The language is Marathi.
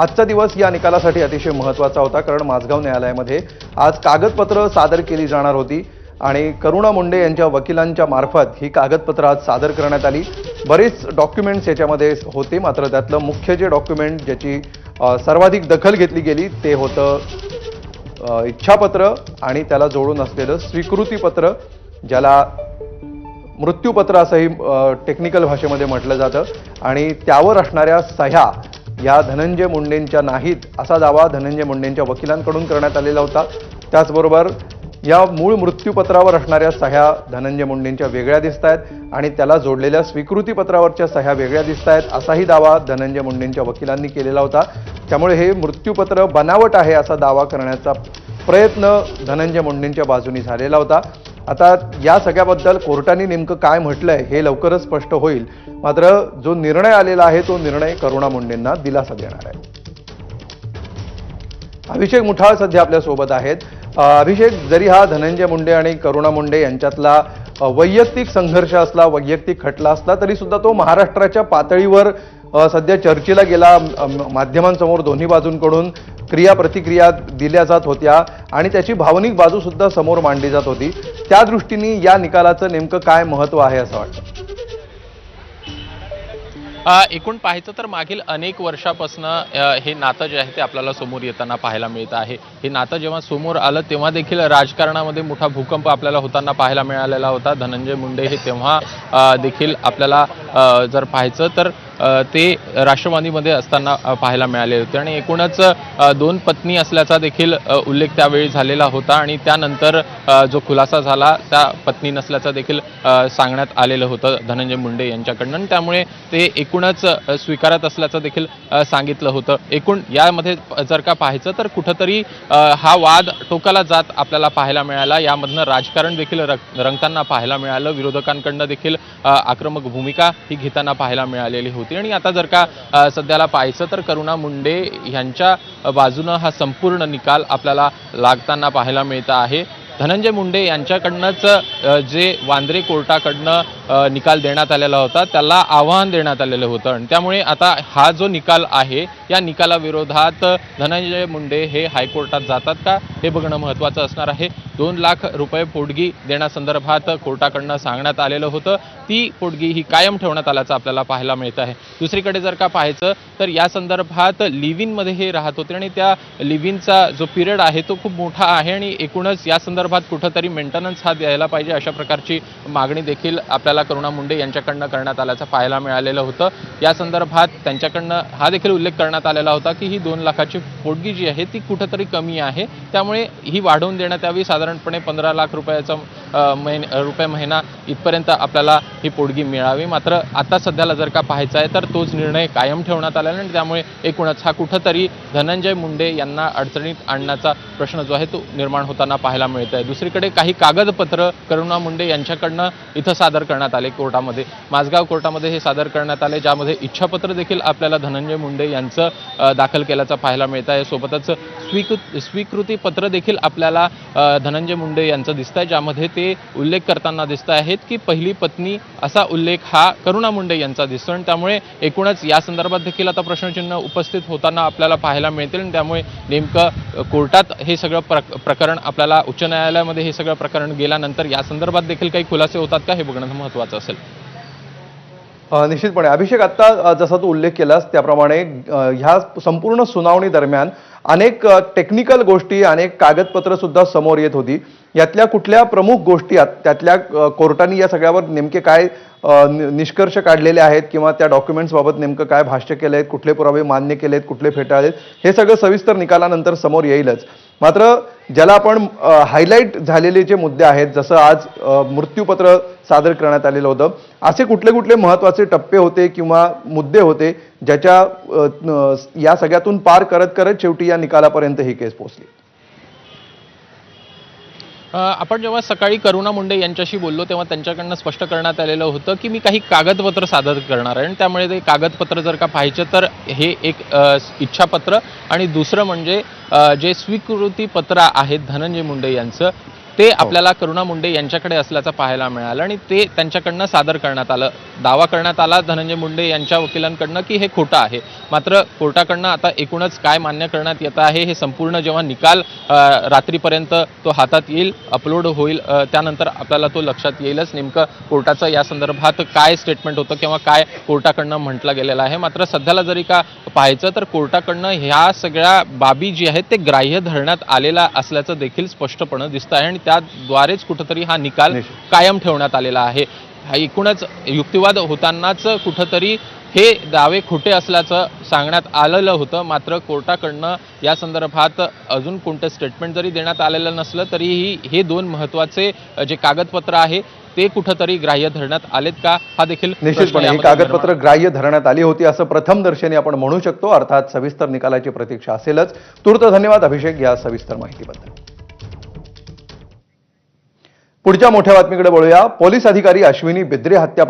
आजचा दिवस या निकालासाठी अतिशय महत्त्वाचा होता, कारण माझगाव न्यायालयामध्ये आज कागदपत्र सादर केली जाणार होती आणि करुणा मुंडे यांच्या वकिलांच्या मार्फत ही कागदपत्र आज सादर करण्यात आली। बरेच डॉक्युमेंट्स याच्यामध्ये होते, मात्र त्यातलं मुख्य जे डॉक्युमेंट ज्याची सर्वाधिक दखल घेतली गेली ते होतं इच्छापत्र आणि त्याला जोडून असलेलं स्वीकृतीपत्र, ज्याला मृत्यूपत्र असंही टेक्निकल भाषेमध्ये म्हटलं जातं। आणि त्यावर असणाऱ्या सह्या या धनंजय मुंडेंच्या नाहीत असा दावा धनंजय मुंडेंच्या वकिलांकडून करण्यात आलेला होता। त्याचबरोबर या मूळ मृत्यूपत्रावर असणाऱ्या सह्या धनंजय मुंडेंच्या वेगळ्या दिसत आहेत आणि त्याला जोडलेल्या स्वीकृतीपत्रावरच्या सह्या वेगळ्या दिसत आहेत असाही दावा धनंजय मुंडेंच्या वकिलांनी केलेला होता। त्यामुळे हे मृत्यूपत्र बनावट आहे असा दावा करण्याचा प्रयत्न धनंजय मुंडेंच्या बाजूने झालेला होता। आता या सगळ्याबद्दल कोर्टाने नेमकं काय म्हटलंय हे लवकरच स्पष्ट होईल, मात्र जो निर्णय आलेला आहे तो निर्णय करुणा मुंडेंना दिलासा देणार आहे। अभिषेक मुठाळ सध्या आपल्या सोबत आहेत। अभिषेक, जरी हा धनंजय मुंडे आणि करुणा मुंडे यांच्यातला वैयक्तिक संघर्ष असला, वैयक्तिक खटला असला, तरी सुद्धा तो महाराष्ट्राच्या पातळीवर सध्या चर्चेला गेला। माध्यमांसमोर दोन्ही बाजूंकडून क्रिया प्रतिक्रिया दिल्या जात होत्या आणि त्याची भावनिक बाजू सुद्धा समोर मांडली जात होती। त्या दृष्टीने या निकालाचं नेमकं काय महत्त्व आहे असं वाटतं? एकूण पाहायचं तर मागील अनेक वर्षापासून हे नातं जे आहे ते आपल्याला समोर येताना पाहायला मिळत आहे। हे नातं जेव्हा समोर आलं तेव्हा देखील राजकारणामध्ये मोठा भूकंप आपल्याला होताना पाहायला मिळालेला होता। धनंजय मुंडे हे तेव्हा देखील आपल्याला जर पाहायचं तर ते राष्ट्रवादीमध्ये असताना पाहायला मिळाले होते आणि एकूणच दोन पत्नी असल्याचा देखील उल्लेख त्यावेळी झालेला होता आणि त्यानंतर जो खुलासा झाला त्या पत्नी नसल्याचा देखील सांगण्यात आलेलं होतं धनंजय मुंडे यांच्याकडनं। त्यामुळे ते एकूणच स्वीकारत असल्याचं देखील सांगितलं होतं। एकूण यामध्ये जर का पाहायचं तर कुठंतरी हा वाद टोकाला जात आपल्याला पाहायला मिळाला। यामधनं राजकारण देखील रंगताना पाहायला मिळालं, विरोधकांकडनं देखील आक्रमक भूमिका ही घेताना पाहायला मिळालेली होती। आणि आता जर का सध्याला पाहायचं तर करुणा मुंडे यांच्या बाजूनं हा संपूर्ण निकाल आपल्याला लागताना पाहायला मिळत आहे। धनंजय मुंडे यांच्याकडनंच जे वांद्रे कोर्टाकडनं निकाल देण्यात आलेला होता त्याला आव्हान देण्यात आलेलं होतं आणि त्यामुळे आता हा जो निकाल आहे या निकालाविरोधात धनंजय मुंडे हे हायकोर्टात जातात का हे बघणं महत्त्वाचं असणार आहे। 2 लाख रुपये पोटगी देण्यासंदर्भात कोर्टाकडनं सांगण्यात आलेलं होतं, ती पोटगी ही कायम ठेवण्यात आल्याचं आपल्याला पाहायला मिळत आहे। दुसरीकडे जर का पाहायचं तर या संदर्भात लिव्ह इनमध्ये हे राहत होते आणि त्या लिव्ह इनचा जो पिरियड आहे तो खूप मोठा आहे आणि एकूणच या संदर्भात कुठंतरी मेंटेनन्स हा द्यायला पाहिजे अशा प्रकारची मागणी देखील आपल्याला करुणा मुंडे यांच्याकडनं करण्यात आल्याचं पाहायला मिळालेलं होतं। या संदर्भात त्यांच्याकडनं हा देखील उल्लेख करण्यात आलेला होता की ही 2 लाखाची पोटगी जी आहे ती कुठंतरी कमी आहे, त्यामुळे ही वाढवून देण्यात यावी। साधारणपणे 15 लाख रुपये महिना इथपर्यंत आपल्याला ही पोटगी मिळावी। मात्र आता सध्याला जर का पाहायचं आहे तर तोच निर्णय कायम ठेवण्यात आलेला आणि त्यामुळे एकूणच हा कुठंतरी धनंजय मुंडे यांना अडचणीत आणण्याचा प्रश्न जो आहे तो निर्माण होताना पाहायला मिळत आहे। दुसरीकडे काही कागदपत्र करुणा मुंडे यांच्याकडनं इथं सादर करण्यात आले कोर्टामध्ये, माझगाव कोर्टामध्ये हे सादर करण्यात आले, ज्यामध्ये इच्छापत्र देखील आपल्याला धनंजय मुंडे यांचं दाखल केल्याचं पाहायला मिळत आहे। सोबतच स्वीकृतीपत्र देखील आपल्याला धनंजय मुंडे यांचं दिसत आहे, ज्यामध्ये ते उल्लेख करताना दिसत आहेत की पहिली पत्नी असा उल्लेख हा करुणा मुंडे यांचा दिसतो आणि त्यामुळे एकूणच या संदर्भात देखील आता प्रश्नचिन्ह उपस्थित होताना आपल्याला पाहायला मिळतील आणि त्यामुळे नेमकं कोर्टात हे सगळं प्रकरण आपल्याला उच्च न्यायालयामध्ये हे सगळं प्रकरण गेल्यानंतर या संदर्भात देखील काही खुलासे होतात का हे बघणं महत्त्वाचं असेल। निश्चितपणे अभिषेक, आता जसा तू उल्लेख केलास त्याप्रमाणे ह्या संपूर्ण सुनावणी दरम्यान अनेक टेक्निकल गोष्टी, अनेक कागदपत्र सुद्धा समोर येत होती। यातल्या कुठल्या प्रमुख गोष्टी त्यातल्या कोर्टाने या सगळ्यावर नेमके काय निष्कर्ष काढलेले आहेत किंवा त्या डॉक्युमेंट्स बाबत नेमकं काय भाष्य केलं आहे, कुठले पुरावे मान्य केलेत, कुठले फेटाळलेत, हे सगळं सविस्तर निकालानंतर समोर येईलच। मात्र ज्याला आपण हायलाईट झालेले जे मुद्दे आहेत, जसं आज मृत्यूपत्र सादर करण्यात आलेलं होतं, असे कुठले कुठले महत्त्वाचे टप्पे होते किंवा मुद्दे होते ज्याच्या या सगळ्यातून पार करत करत शेवटी या निकालापर्यंत ही केस पोहोचली? आपण जेव्हा सकाळी करुणा मुंडे यांच्याशी बोललो तेव्हा त्यांच्याकडनं स्पष्ट करण्यात आलेलं होतं की मी काही कागदपत्र सादर करणार आहे आणि त्यामुळे ते कागदपत्र जर का पाहायचं तर हे एक इच्छापत्र आणि दुसरं म्हणजे जे स्वीकृतीपत्र आहेत धनंजय मुंडे यांचं ते आपल्याला करुणा मुंडे यांच्याकडे असल्याचं पाहायला मिळालं आणि ते त्यांच्याकडनं सादर करण्यात आलं. दावा करण्यात आला धनंजय मुंडे यांच्या वकिलांकडनं की हे खोटं आहे. मात्र कोर्टाकडनं आता एकूणच काय मान्य करण्यात येत आहे हे संपूर्ण जेव्हा निकाल रात्रीपर्यंत तो हातात येईल, अपलोड होईल, त्यानंतर आपल्याला तो लक्षात येईलच नेमकं कोर्टाचं या संदर्भात काय स्टेटमेंट होतं किंवा काय कोर्टाकडनं म्हटलं गेलेलं आहे. मात्र सध्याला जरी का पाहायचं तर कोर्टाकडनं ह्या सगळ्या बाबी जी आहेत ते ग्राह्य धरण्यात आलेला असल्याचं देखील स्पष्टपणे दिसतं आहे आणि त्याद्वारेच कुठंतरी हा निकाल कायम ठेवण्यात आलेला आहे. हा एकूणच युक्तिवाद होतानाच कुठंतरी हे दावे खोटे असल्याचं सांगण्यात आलेलं होतं. मात्र कोर्टाकडनं या संदर्भात अजून कोणतं स्टेटमेंट जरी देण्यात आलेलं नसलं तरीही हे दोन महत्त्वाचे जे कागदपत्र आहे ते कुठंतरी ग्राह्य धरण्यात आलेत का हा देखील निश्चितपणे ही कागदपत्र ग्राह्य धरण्यात आली होती असं प्रथमदर्शनी आपण म्हणू शकतो. अर्थात सविस्तर निकालाची प्रतीक्षा असेलच. तूर्त धन्यवाद अभिषेक या सविस्तर माहितीबद्दल. पुढच्या मोठ्या बातमीकडे वळूया. पोलीस अधिकारी अश्विनी बिद्रे हत्या